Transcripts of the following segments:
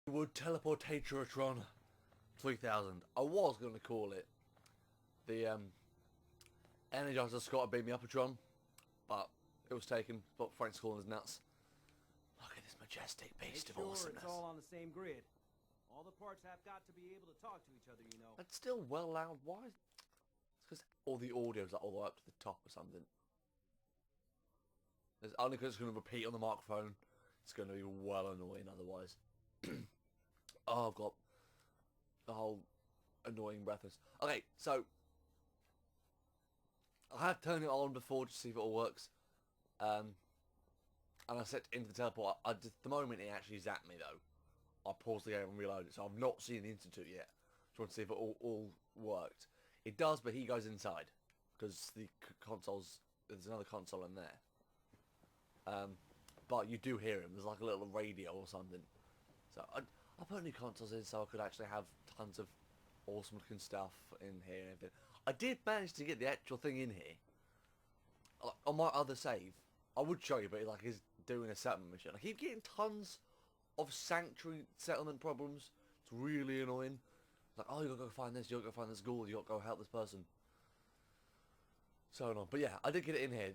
GWOOD Teleportatron 3000. I was going to call it the Energizer Scott Beam Me Upatron, but it was taken. But Frank's calling us nuts. Look at this majestic beast of awesomeness. It's all on the same grid. All the parts have got to be able to talk to each other, you know. It's still well loud. Why? It's because all the audio's like all the way up to the top or something. It's only because it's going to repeat on the microphone. It's going to be well annoying otherwise. Oh, I've got the whole annoying breathless. Okay, so I have turned it on before to see if it all works. And I set into the teleport. The moment it actually zapped me though, I paused the game and reloaded it. So I've not seen the institute yet. Just want to see if it all worked. It does, but he goes inside because the consoles. There's another console in there. But you do hear him. There's like a little radio or something. So I put new consoles in so I could actually have tons of awesome looking stuff in here and everything. I did manage to get the actual thing in here. On my other save, I would show you, but like he's doing a settlement mission. I keep getting tons of sanctuary settlement problems. It's really annoying. It's like, oh, you gotta go find this, you gotta go find this ghoul, you gotta go help this person. So on. But yeah, I did get it in here.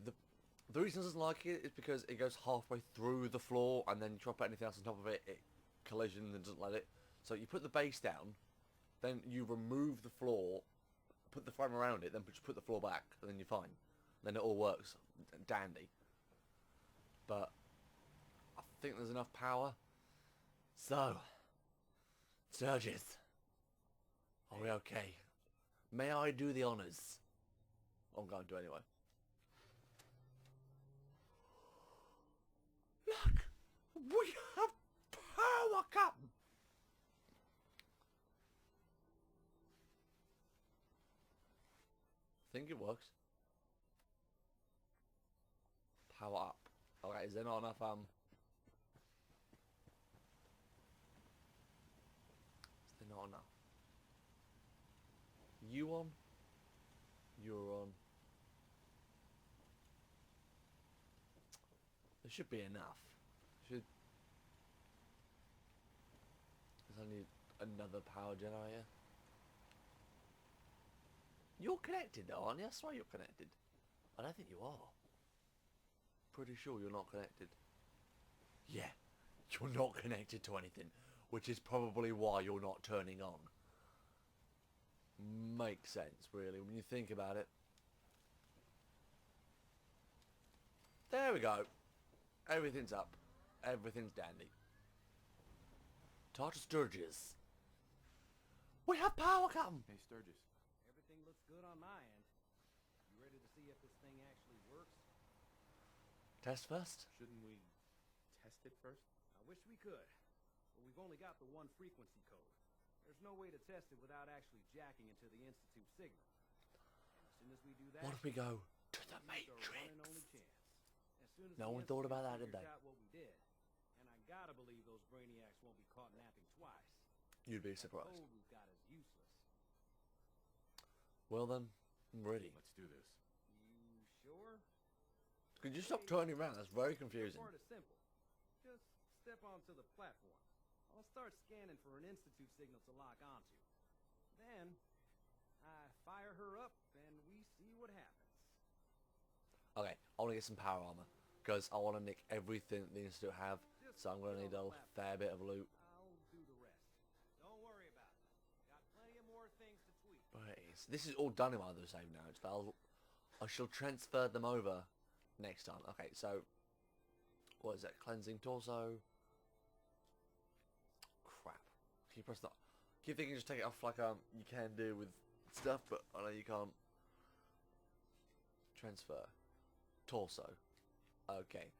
The reason I doesn't like it is because it goes halfway through the floor and then you drop anything else on top of it, it collisions and doesn't let it. So you put the base down, then you remove the floor, put the frame around it, then just put the floor back, and then you're fine. Then it all works dandy. But I think there's enough power. So, Surges, are we okay? May I do the honours? I'm going to anyway. Look! We have power come! I think it works. Power up. Okay, is there not enough, is there not enough? You on? You're on. There should be enough. There's only another power generator. You're connected though, aren't you? I swear you're connected. I don't think you are. Pretty sure you're not connected. Yeah, you're not connected to anything, which is probably why you're not turning on. Makes sense, really, when you think about it. There we go. Everything's up. Everything's dandy. Tartar Sturgis. We have power come! Hey, Sturgis. Everything looks good on my end. You ready to see if this thing actually works? Test first? Shouldn't we test it first? I wish we could, but we've only got the one frequency code. There's no way to test it without actually jacking into the Institute signal. And as soon as we do that, What if we go to the it's our one and Matrix? only chance. As soon as No the one thought about that, Institute did they? figures out what we did, and I gotta believe those brainiacs won't be caught napping twice. You'd be The surprised. code we've got is useless. Well then, I'm ready. Let's do this. You sure? Could you stop turning around? That's very confusing. The part is simple. Just step onto the platform. I'll start scanning for an Institute signal to lock onto. Then, I fire her up and we see what happens. Okay, I want to get some power armor. Because I want to nick everything the Institute have. So I'm going to need a fair bit of loot. I'll do the rest. Don't worry about it. Got plenty of more things to tweak. But this is all done in my other save now. I shall transfer them over next time. Okay, so what is that? Cleansing torso. Crap. Can you press that? Keep thinking just take it off like you can do with stuff, but I know you can't. Transfer. Torso. Okay.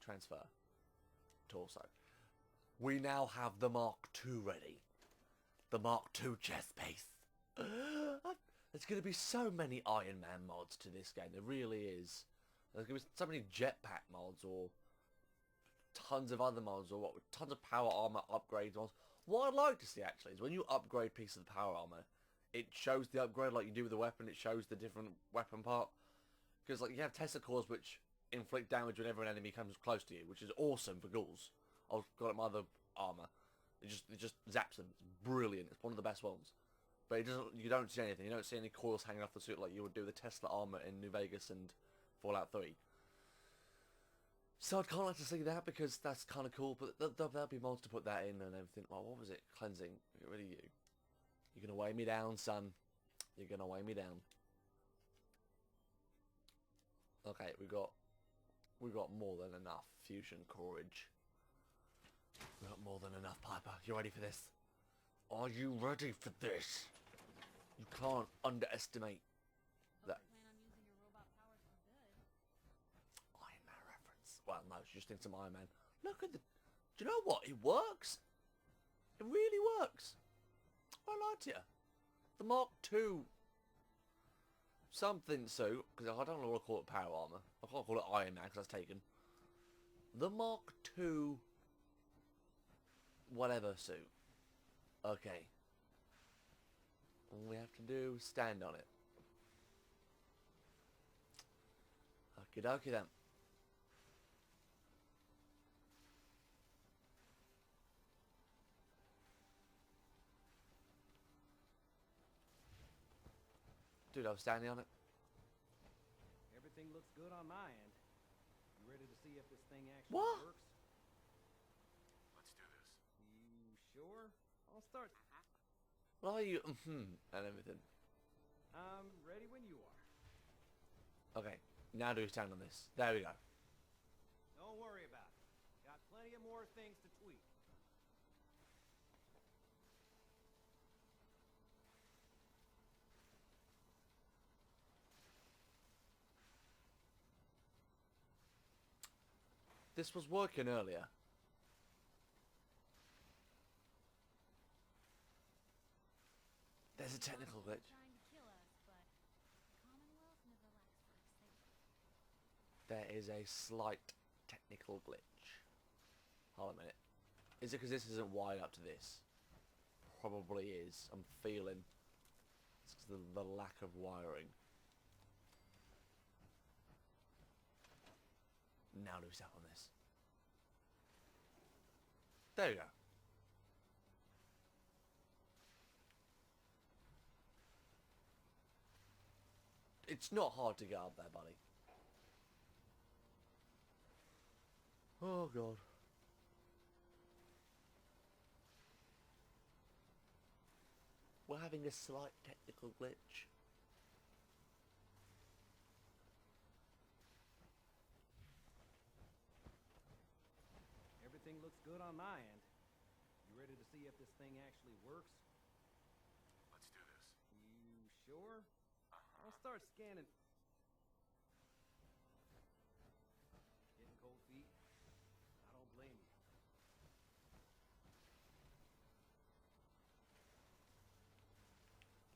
Transfer. Torso. We now have the Mark II ready. The Mark II chest piece. There's going to be so many Iron Man mods to this game. There really is. There's going to be so many jetpack mods or tons of other mods or tons of power armor upgrades mods. What I'd like to see actually is when you upgrade pieces of power armor, it shows the upgrade like you do with the weapon. It shows the different weapon part. Because like you have Tesla cores which inflict damage whenever an enemy comes close to you, which is awesome for ghouls. I've got my other armor. It just zaps them. It's brilliant. It's one of the best ones. But it doesn't. You don't see anything. You don't see any coils hanging off the suit like you would do the Tesla armor in New Vegas and Fallout 3. So I'd kind of like to see that because that's kind of cool. But there'll be mods to put that in and everything. Like, what was it? Cleansing. Get rid of you. You're gonna weigh me down, son. You're gonna weigh me down. Okay, we got more than enough fusion courage. We got more than enough, Piper. You ready for this? Are you ready for this? You can't underestimate that. Plan on using your robot powers for good. Iron Man reference. Well, no, she just thinks I'm Iron Man. Look at the... Do you know what? It works. It really works. I liked it. The Mark II something suit, because I don't know what to call it power armor. I can't call it Iron Man because that's taken. The Mark II whatever suit. Okay. All we have to do is stand on it. Okie dokie then. Dude, I was standing on it. Everything looks good on my end. You ready to see if this thing actually What? works? Let's do this. You sure? I'll start. Well, are you and everything. I'm ready when you are. Okay, now do stand on this. There we go. Don't worry about it. Got plenty of more things to tweak. This was working earlier. There's a technical glitch. Trying to kill us, but Commonwealth never lacks for excitement. There is a slight technical glitch. Hold on a minute. Is it because this isn't wired up to this? Probably is. I'm feeling it's 'cause of the lack of wiring. Now do stuff on this. There you go. It's not hard to get up there, buddy. Oh god. We're having a slight technical glitch. Everything looks good on my end. You ready to see if this thing actually works? Let's do this. You sure? I'll start scanning. Getting cold feet? I don't blame you.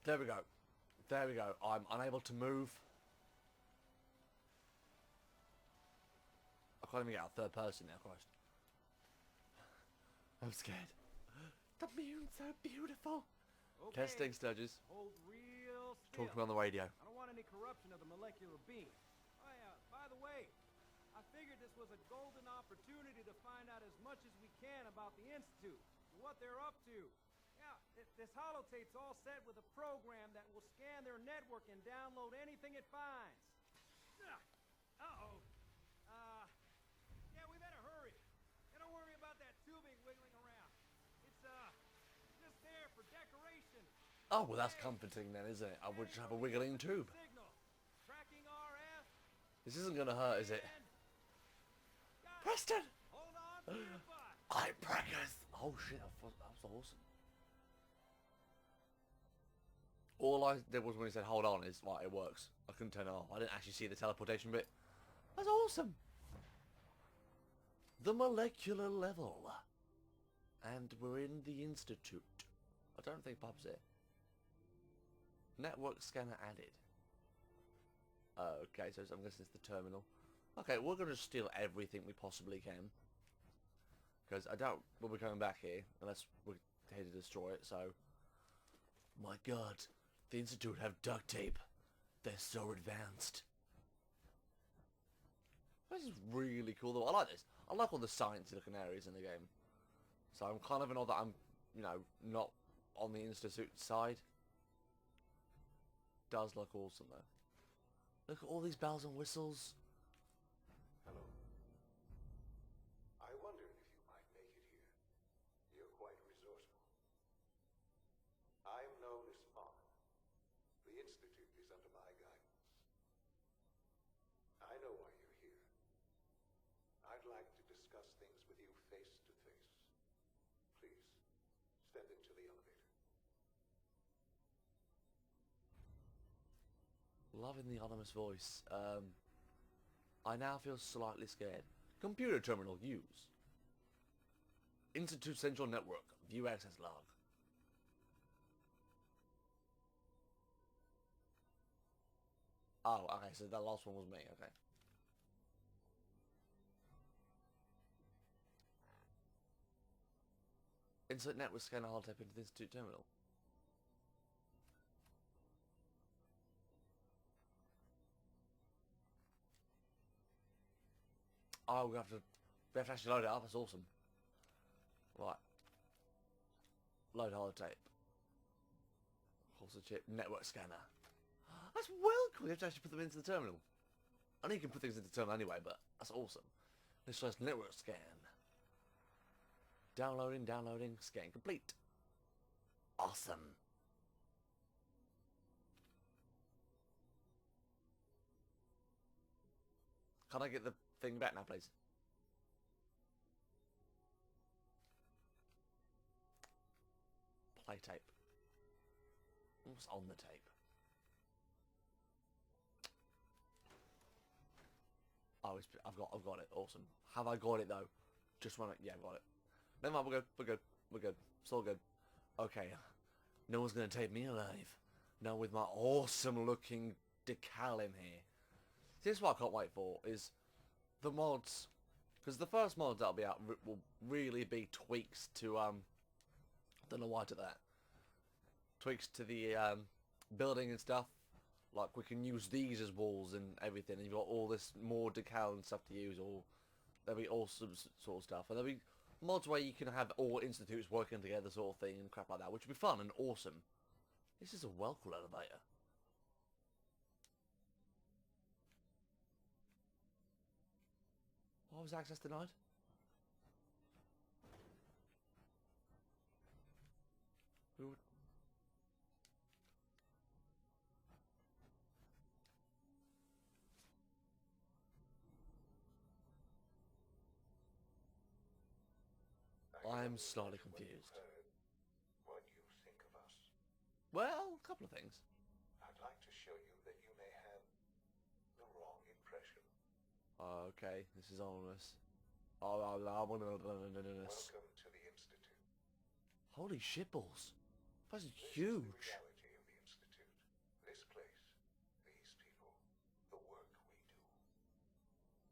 There we go. There we go. I'm unable to move. I can't even get out third person now, Christ. I'm scared. The moon's so beautiful. Okay. Testing Sturges. Hold real still. Talking on the radio. I don't want any corruption of the molecular being. Oh yeah, by the way, I figured this was a golden opportunity to find out as much as we can about the Institute and what they're up to. Yeah, this holotape's all set with a program that will scan their network and download anything it finds. Uh-oh. Yeah, we better hurry. And don't worry about that tubing wiggling around. It's, just there for decoration. Oh, well that's comforting then, isn't it? I would just have a wiggling tube. Signal. Tracking RF. This isn't gonna hurt, is it? Preston! Hold on to your butt. I'm preggers! Oh shit, that was awesome. All I did was when he said hold on is, like, it works. I couldn't turn it off. I didn't actually see the teleportation bit. That's awesome! The molecular level. And we're in the Institute. I don't think Bob's here. Network scanner added. Okay, so I'm guessing it's the terminal. Okay, we're going to steal everything we possibly can. Because I doubt we'll be coming back here unless we're here to destroy it, so... My god, the Institute have duct tape. They're so advanced. This is really cool though. I like this. I like all the sciencey looking areas in the game. So I'm kind of annoyed that I'm, you know, not on the Institute side. Does look awesome though. Look at all these bells and whistles. Hello. I wondered if you might make it here. You're quite resourceful. I'm known as Mark. The Institute is under my guidance. I know why you're here. I'd like to discuss things with you face to face. Please, step into the elevator. Loving the anonymous voice. I now feel slightly scared. Computer terminal use. Institute Central Network. View access log. Oh, okay, so that last one was me, okay. Insert network scanner holotape into the Institute terminal. Oh, we have to actually load it up. That's awesome. Right. Load holotape. Also chip network scanner. That's well cool. You have to actually put them into the terminal. I know you can put things into the terminal anyway, but that's awesome. This shows network scan. Downloading, scan complete. Awesome. Can I get the thing back now, please? Play tape. What's on the tape? Oh, I've got it. Awesome. Have I got it though? Just want to. Yeah, I've got it. Never mind. We're good. It's all good. Okay. No one's gonna take me alive. Now with my awesome looking decal in here. This is what I can't wait for is the mods, because the first mods that'll be out will really be tweaks to I don't know why to that. Tweaks to the building and stuff. Like we can use these as walls and everything. And you've got all this more decal and stuff to use. Or there'll be all some sort of stuff. And there'll be mods where you can have all institutes working together, sort of thing, and crap like that, which would be fun and awesome. This is a well cool elevator. Why was access denied? Who would... I'm slightly confused. What you think of us. Well, a couple of things. I'd like to show you that you may have the wrong impression. Okay, this is ominous. Ominous. Welcome to the Institute. Holy shitballs. That's This is huge. the reality of the Institute. This place, these people, the work we do.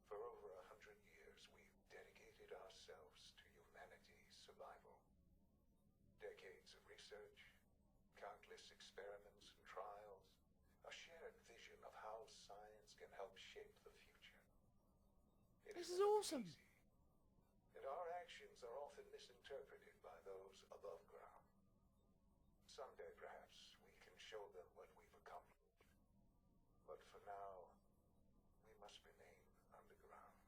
For over 100 years, we've dedicated ourselves to humanity's survival. Decades of research, countless experiments and trials, a shared vision of how science can help shape the future. This is awesome. Easy, and our actions are often misinterpreted by those above ground. Someday, perhaps, we can show them what we've accomplished. But for now, we must remain underground.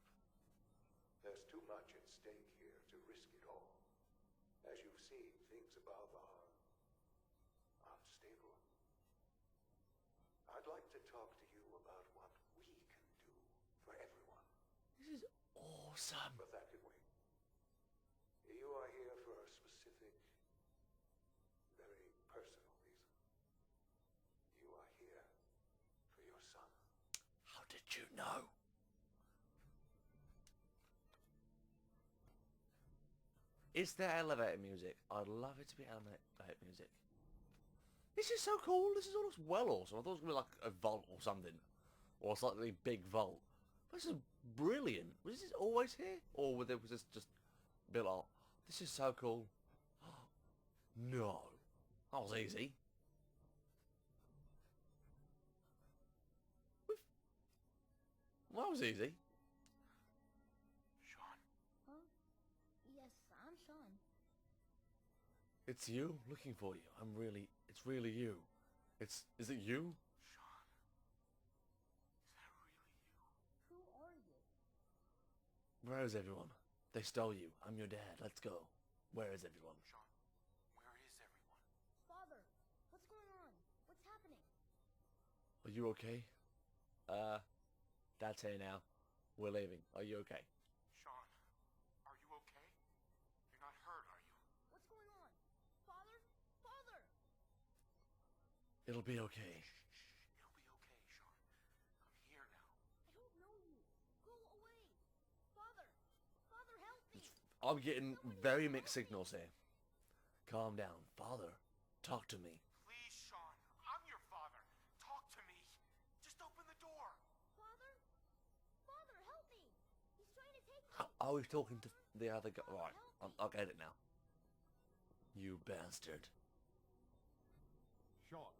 There's too much at stake here to risk it all. As you've seen, things above are unstable. I'd like to talk to you about what we can do for everyone. This is awesome. But that can wait. You are here for a specific, very personal reason. You are here for your son. How did you know? Is there elevator music? I'd love it to be elevator music. This is so cool. This is all looks well awesome. I thought it was going to be like a vault or something. Or a slightly big vault. This is brilliant. Was this always here? Or was this just built up? This is so cool. No. That was easy. That was easy. Sean, It's you looking for you. It's really you. Is it you? Sean, is that really you? Who are you? Where is everyone? They stole you. I'm your dad. Let's go. Where is everyone? Sean, where is everyone? Father, what's going on? What's happening? Are you okay? Dad's here now. We're leaving. Are you okay? Sean, are you okay? You're not hurt, are you? What's going on? Father? Father! It'll be okay. It'll be okay, Sean. I'm here now. I don't know you. Go away. Father! Father, help me! I'm getting very mixed signals here. Calm down. Father, talk to me. Please, Sean. I'm your father. Talk to me. Just open the door. Father? Father, help me! He's trying to take me! I was talking to the other guy. Father, Right, help me. I'll get it now. You bastard. Sean.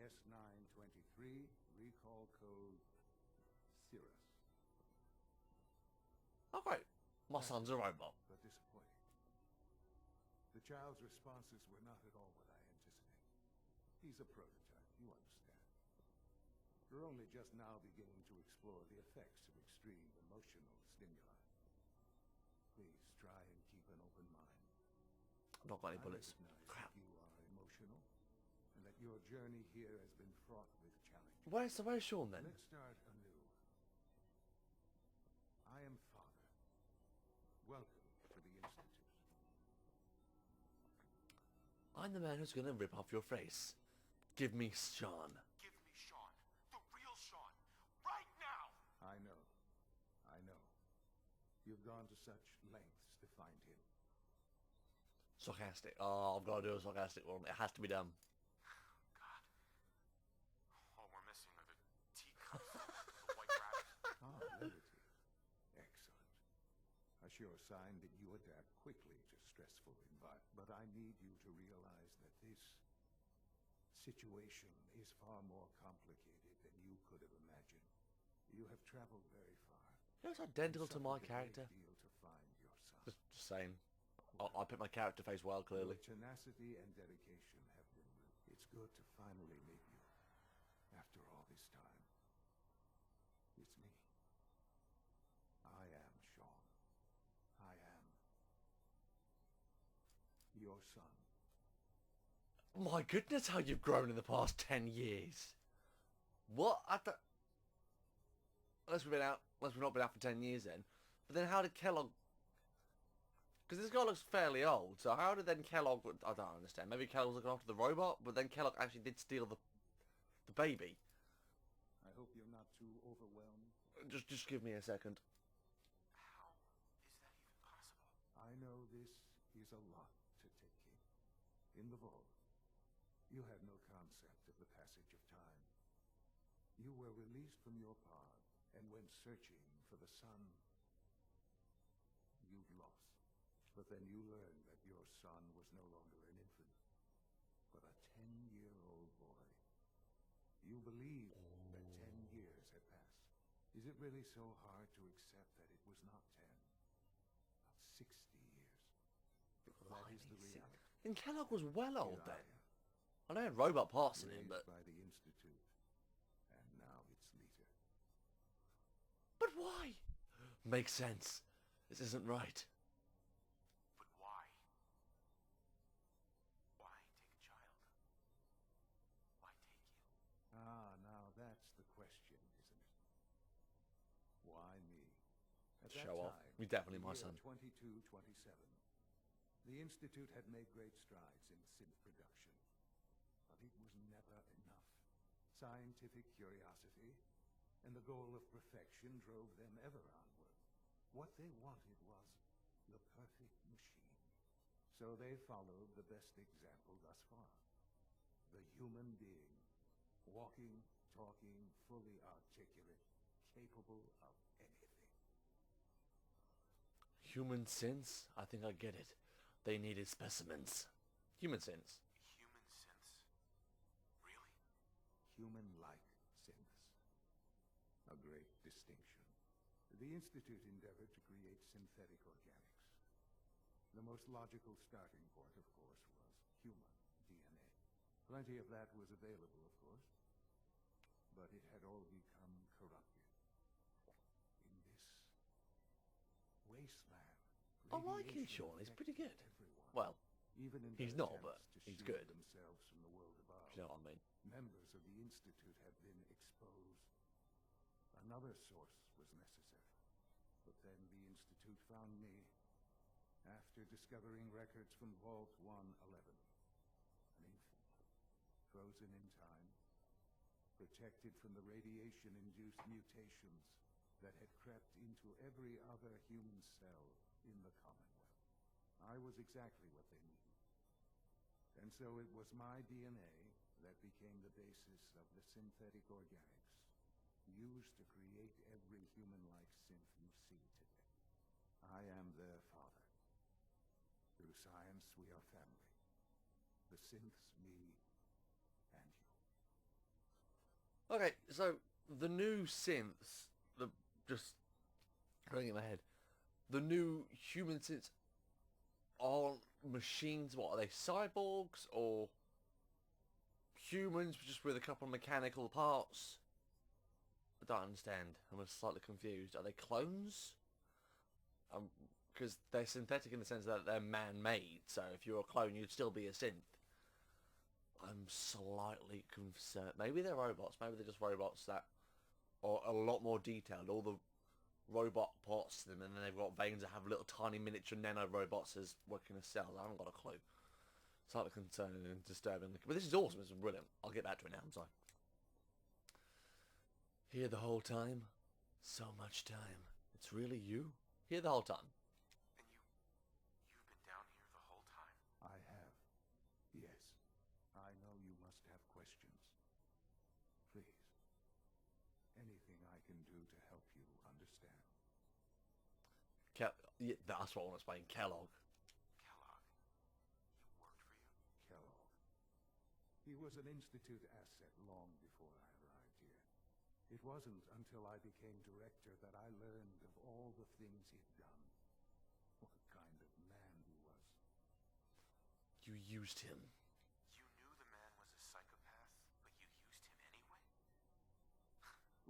S923, recall code Cirrus. Okay. My son's a robot. But disappointing. The child's responses were not at all what I anticipated. He's a prototype, you understand. We're only just now beginning to explore the effects of extreme emotional stimuli. Please try and keep an open mind. I've not got any I bullets. recognize Crap. that you are emotional, and that your journey here has been fraught with challenge. Where's Sean then? Let's start anew. I am Father. Welcome to the Institute. I'm the man who's gonna rip off your face. Give me Sean. Give me Sean. The real Sean. Right now. I know. I know. You've gone to such lengths to find him. Sarcastic. Oh, I've got to do a sarcastic one. It has to be done. God. All we're missing are the teacups, the white rabbit. Ah, levity. Excellent. A sure sign that you adapt quickly to stressful environments. But I need you to realize that this situation is far more complicated than you could have imagined. You have traveled very far. It looks identical to my Suffered a character. great deal to find your son. Just saying. I picked my character face well, clearly. Your tenacity and dedication have been real. It's good to finally meet you. After all this time. It's me. I am Sean. I am your son. My goodness, how you've grown in the past 10 years. What? Unless we've not been out for 10 years then. But then how did Kellogg... Because this guy looks fairly old, so how did then Kellogg... I don't understand. Maybe Kellogg's looking after the robot, but then Kellogg actually did steal the baby. I hope you're not too overwhelmed. Just give me a second. How is that even possible? I know this is a lot to take in. In the vault, you had no concept of the passage of time. You were released from your pod, and when searching for the sun, you'd lost. But then you learned that your son was no longer an infant, but a 10-year-old boy. You believed that 10 years had passed. Is it really so hard to accept that it was not 10, but 60 years? That is the reality. And Kellogg was well old Here then. I I know he had robot parts in am, him, raised but... by the Institute, and now its leader. But why? Makes sense. This isn't right. But why? Why take a child? Why take you? Ah, now that's the question, isn't it? Why me? At that Show off. time, He's definitely the my year son. 2227. The Institute had made great strides in synth production, but it was never enough. Scientific curiosity and the goal of perfection drove them ever onward. What they wanted was the perfect machine. So they followed the best example thus far. The human being. Walking, talking, fully articulate, capable of anything. Human synths? I think I get it. They needed specimens. Human synths. Human synths? Really? Human-like synths. A great distinction. The Institute endeavored to create synthetic organics. The most logical starting point, of course, was human DNA. Plenty of that was available, of course, but it had all become corrupted. In this wasteland, I like him, radiation Sean. He's pretty good. affected everyone, Well, even in he's their not, but attempts to he's shield good. themselves from the world above. You know what I mean? Members of the Institute had been exposed. Another source was necessary. But then the Institute found me after discovering records from Vault 111. An infant, frozen in time, protected from the radiation-induced mutations that had crept into every other human cell in the Commonwealth. I was exactly what they needed. And so it was my DNA that became the basis of the synthetic organics used to create every human-like synth you see today. I am their father. Through science, we are family. The synths, me, and you. Okay, so the new synths, just going in my head, the new human synths aren't machines. What are they? Cyborgs or humans, just with a couple of mechanical parts? I don't understand. I'm slightly confused. Are they clones? Because they're synthetic in the sense that they're man-made. So if you're a clone, you'd still be a synth. I'm slightly concerned. Maybe they're robots. Maybe they're just robots that are a lot more detailed. All the robot parts to them, and then they've got veins that have little tiny miniature nano robots as working as cells. I haven't got a clue. Slightly concerning and disturbing. But this is awesome. This is brilliant. I'll get back to it now. I'm sorry. Here the whole time. So much time. It's really you? Here the whole time. And you've been down here the whole time? I have. Yes. I know you must have questions. Please. Anything I can do to help you understand. Yeah, that's what I want to explain. Kellogg. Kellogg, he worked for you? Kellogg. He was an Institute asset long before I arrived here. It wasn't until I became director that I learned of all the things he'd done. What kind of man he was. You used him. You knew the man was a psychopath, but you used him anyway?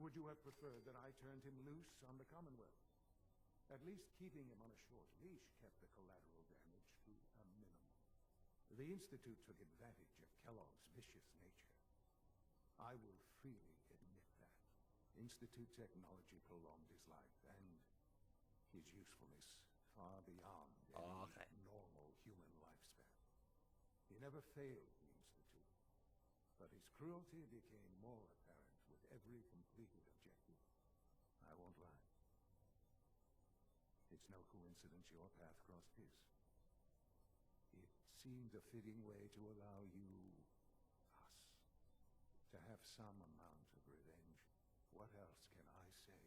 Would you have preferred that I turned him loose on the Commonwealth? At least keeping him on a short leash kept the collateral damage to a minimum. The Institute took advantage of Kellogg's vicious nature. I will freely admit that. Institute technology prolonged his life, and his usefulness far beyond any normal human lifespan. He never failed the Institute, but his cruelty became more apparent with every completed objective. I won't lie. It's no coincidence your path crossed his. It seemed a fitting way to allow you, us, to have some amount of revenge. What else can I say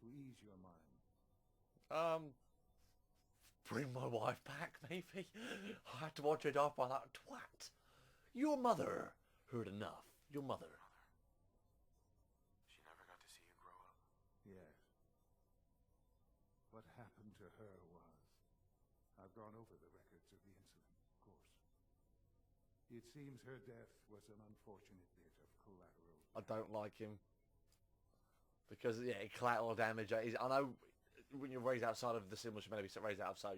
to ease your mind? Bring my wife back, maybe? I had to watch her die by that twat. Your mother heard enough. Your mother. She never got to see you grow up? Yes. What happened to her was... I've gone over the records of the incident, of course. It seems her death was an unfortunate bit of collateral damage. I don't like him. Because, yeah, collateral damage. I know when you're raised outside of the symbol, you're meant to be raised outside,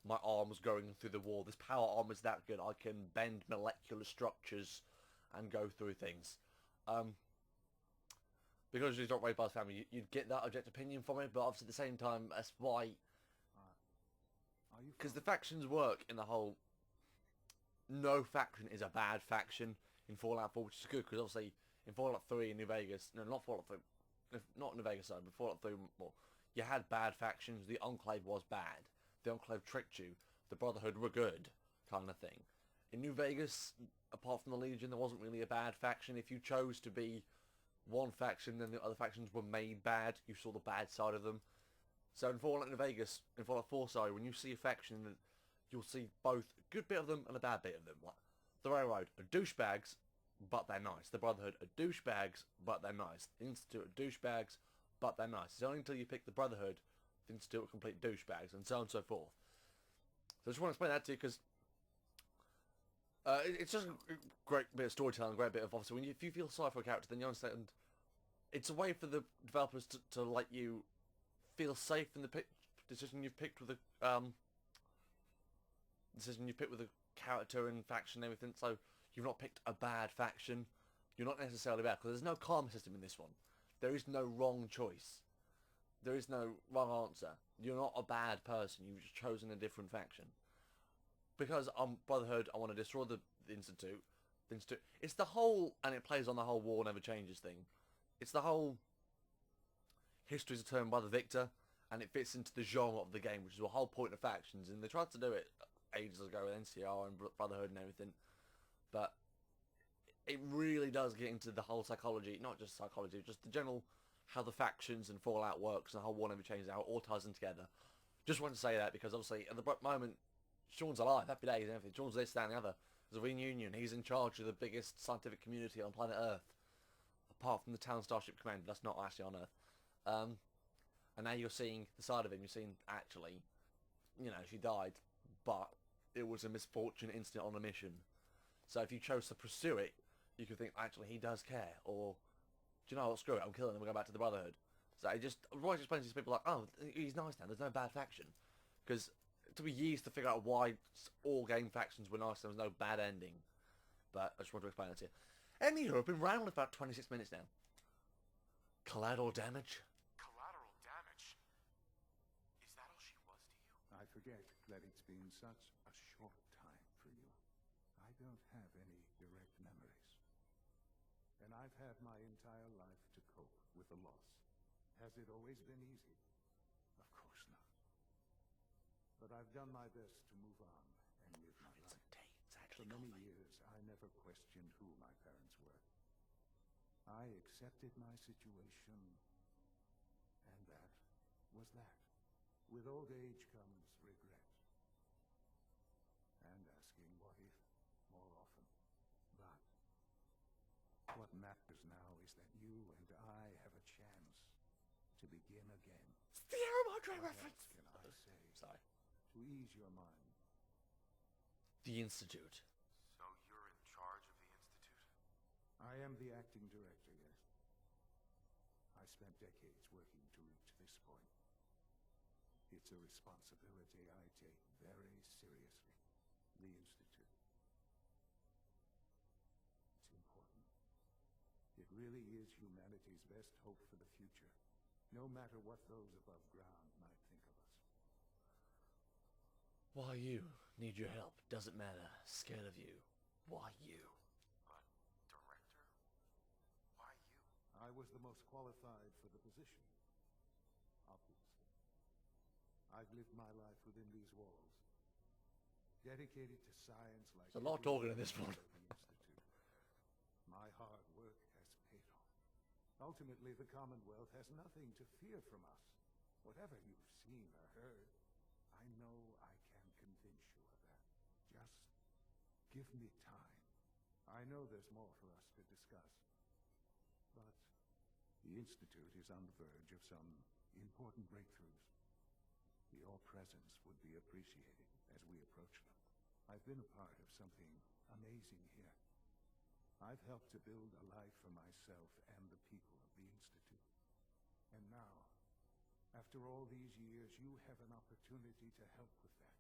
my arm's going through the wall. This power arm is that good. I can bend molecular structures and go through things. Because he's not raised by his family, you'd get that objective opinion from it, but obviously at the same time, that's why... Because the factions work in the whole... No faction is a bad faction in Fallout 4, which is good, because obviously in Fallout 3 in New Vegas... No, not Fallout 3. Not New Vegas, sorry, but Fallout 3 more. You had bad factions. The Enclave was bad. The Enclave tricked you. The Brotherhood were good, kind of thing. In New Vegas, apart from the Legion, there wasn't really a bad faction. If you chose to be one faction, then the other factions were made bad. You saw the bad side of them. So in Fallout New Vegas, in Fallout 4, sorry, when you see a faction, you'll see both a good bit of them and a bad bit of them. Like, the Railroad are douchebags, but they're nice. The Brotherhood are douchebags, but they're nice. The Institute are douchebags, but they're nice. It's only until you pick the Brotherhood, the Institute are complete douchebags, and so on and so forth. So I just want to explain that to you because it's just a great bit of storytelling, a great bit of obviously when if you feel sorry for a character, then you understand. It's a way for the developers to let you feel safe in the decision you've picked with the character and faction and everything. So you've not picked a bad faction. You're not necessarily bad because there's no karma system in this one. There is no wrong choice. There is no wrong answer. You're not a bad person. You've just chosen a different faction. Because I'm Brotherhood, I want to destroy the Institute. It's the whole, and it plays on the whole war never changes thing. It's the whole history's determined by the victor, and it fits into the genre of the game, which is the whole point of factions. And they tried to do it ages ago with NCR and Brotherhood and everything, but it really does get into the whole psychology, not just psychology, just the general how the factions and Fallout works and the whole war never changes, how it all ties in together. Just wanted to say that because obviously at the moment Sean's alive, happy days and everything. Sean's this, that and the other. There's a reunion. He's in charge of the biggest scientific community on planet Earth. Apart from the town Starship Command, that's not actually on Earth. And now you're seeing the side of him. You're seeing, actually, you know, she died, but it was a misfortune incident on a mission. So if you chose to pursue it, you could think, actually, he does care. Or, do you know what, screw it, I'm killing him, we'll go back to the Brotherhood. So it just, Royce explains to these people like, oh, he's nice now, there's no bad faction. Because it took me years to figure out why all game factions were nice, there was no bad ending. But I just wanted to explain that to you. Anywho, I've been around about 26 minutes now. Collateral damage? Collateral damage? Is that all she was to you? I forget that it's been such a short time for you. I don't have any direct memories. And I've had my entire life to cope with the loss. Has it always been easy? Of course not. But I've done my best to move on and live my life. For many years, I never questioned who my parents were. I accepted my situation, and that was that. With old age comes regret. And asking what if more often. But what matters now is that you and I have a chance to begin again. It's the Arrow Madre What reference! else can I say Sorry. to ease your mind? The Institute. So you're in charge of the Institute? I am the acting director, yes. I spent decades working to reach this point. It's a responsibility I take very seriously. The Institute. It's important. It really is humanity's best hope for the future, no matter what those above ground might think of us. Why you? Need your help. Doesn't matter. Scared of you. Why you? But, director? Why you? I was the most qualified for the position, obviously. I've lived my life within these walls, dedicated to science like There's a lot of talking in this one. The Institute. My hard work has paid off. Ultimately, the Commonwealth has nothing to fear from us. Whatever you've seen or heard, I know I can convince you of that. Just give me time. I know there's more for us to discuss. But the Institute is on the verge of some important breakthroughs. Your presence would be appreciated as we approach them. I've been a part of something amazing here. I've helped to build a life for myself and the people of the Institute. And now, after all these years, you have an opportunity to help with that.